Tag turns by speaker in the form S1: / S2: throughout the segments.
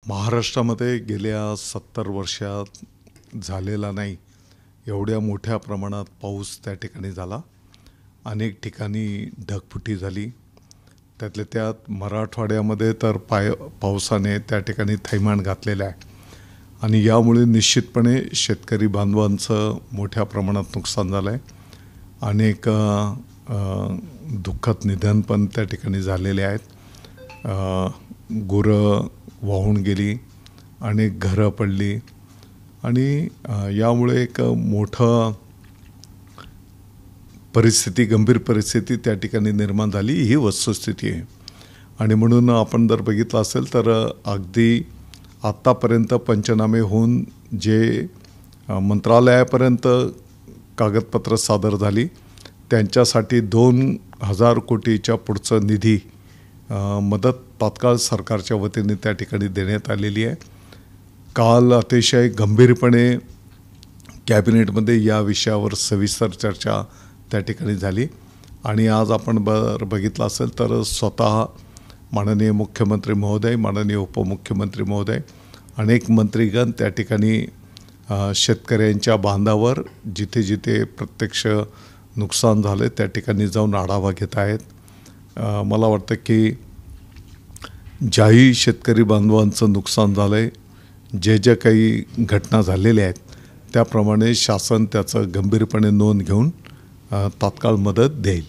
S1: महाराष्ट्रामध्ये गेल्या 70 वर्षात झालेला नाही एवढ्या मोठ्या प्रमाणात पाऊस त्या ठिकाणी झाला। अनेक ठिकाणी ढगफुटी झाली। त्यातल्या त्यात मराठवाड्यामध्ये तर पावसाने त्या ठिकाणी थैमान घातलेलं आहे आणि यामुळे निश्चितपणे शेतकरी बांधवांचं मोठ्या प्रमाणात नुकसान झालं आहे। अनेक दुःखद निधन पण त्या ठिकाणी झालेले आहेत। गुरं वाहून गेली, अनेक घरं पडली आणि यामुळे एक मोठं गंभीर परिस्थिती त्या ठिकाणी निर्माण झाली, ही वस्तुस्थिती आहे। आणि म्हणून आपण जर बघितलं असेल तर अगदी आत्तापर्यंत पंचनामे होऊन जे मंत्रालयापर्यंत कागदपत्र सादर झाली त्यांच्यासाठी 2000 कोटीच्या पुढचं निधी मदत तात्काळ सरकारच्या वतीने त्या ठिकाणी देण्यात आलेली आहे। काल अतिशय गंभीरपणे कॅबिनेटमध्ये या विषयावर सविस्तर चर्चा त्या ठिकाणी झाली आणि आज आपण बघितलं असेल तर स्वतः माननीय मुख्यमंत्री महोदय, माननीय उपमुख्यमंत्री महोदय, अनेक मंत्रीगण त्या ठिकाणी शेतकऱ्यांच्या बांधावर जिथे जिथे प्रत्यक्ष नुकसान झाले त्या ठिकाणी जाऊन आढावा घेत आहेत। मला वाटतं की ज्याही शेतकरी बांधवांचं नुकसान झालं आहे, जे काही घटना झालेल्या आहेत त्याप्रमाणे शासन त्याचं गंभीरपणे नोंद घेऊन तात्काळ मदत देईल।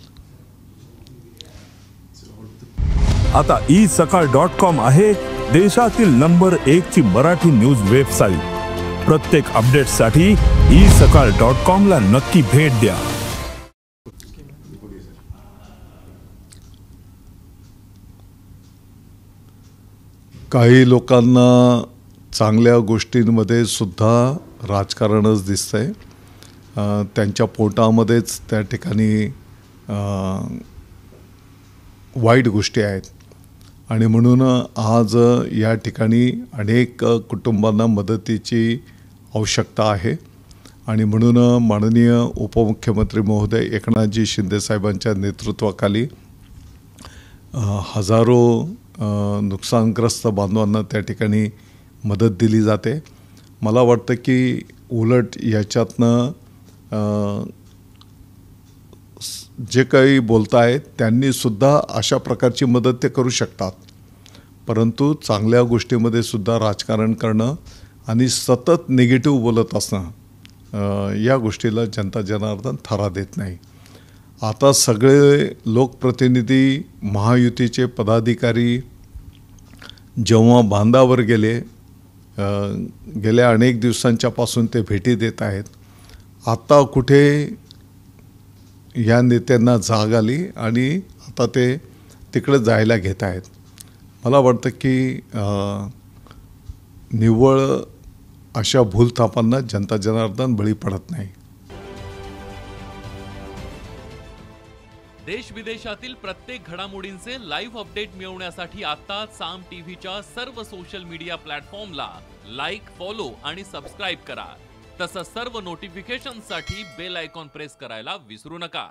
S2: आता isakal.com आहे देशातील नंबर 1 ची मराठी न्यूज वेबसाईट। प्रत्येक अपडेटसाठी isakal.com ला नक्की भेट द्या।
S1: काही लोकांना चांगल्या गोष्टींमध्ये सुद्धा राजकारणच दिसतंय। त्यांच्या पोटामध्येच त्या ठिकाणी वाईट गोष्टी आहेत आणि म्हणून आज या ठिकाणी अनेक कुटुंबांना मदतीची आवश्यकता आहे आणि म्हणून माननीय उपमुख्यमंत्री महोदय एकनाथजी शिंदे साहेबांच्या नेतृत्वाखाली हजारो नुकसानग्रस्त बांधवांना त्या ठिकाणी मदत दिली जाते। मला वाटतं की उलट याच्यातनं जे काही बोलतायत त्यांनी सुद्धा अशा प्रकारची मदत ते करू शकतात, परंतु चांगल्या गोष्टीमध्ये सुद्धा राजकारण करणं आणि सतत निगेटिव्ह बोलत असणं या गोष्टीला जनता जनार्दन थारा देत नाही। आता सगळे लोकप्रतिनिधी, महायुतीचे पदाधिकारी जेव्हा बांधावर गेल्या अनेक दिवसांच्या पासून ते भेटी देत आहेत, आता कुठे या नेत्यांना जाग आली आणि आता ते तिकडे जायला घेत आहेत। मला वाटतं की निव्वळ अशा भूलथापांना जनता जनार्दन बळी पडत नाही।
S3: देश विदेशातील प्रत्येक घडामोडींचे लाईव्ह अपडेट मिळवण्यासाठी आता साम टीव्हीच्या सर्व सोशल मीडिया प्लॅटफॉर्मला लाईक, फॉलो आणि सबस्क्राइब करा। तसंच सर्व नोटिफिकेशनसाठी बेल आयकॉन प्रेस करायला विसरू नका।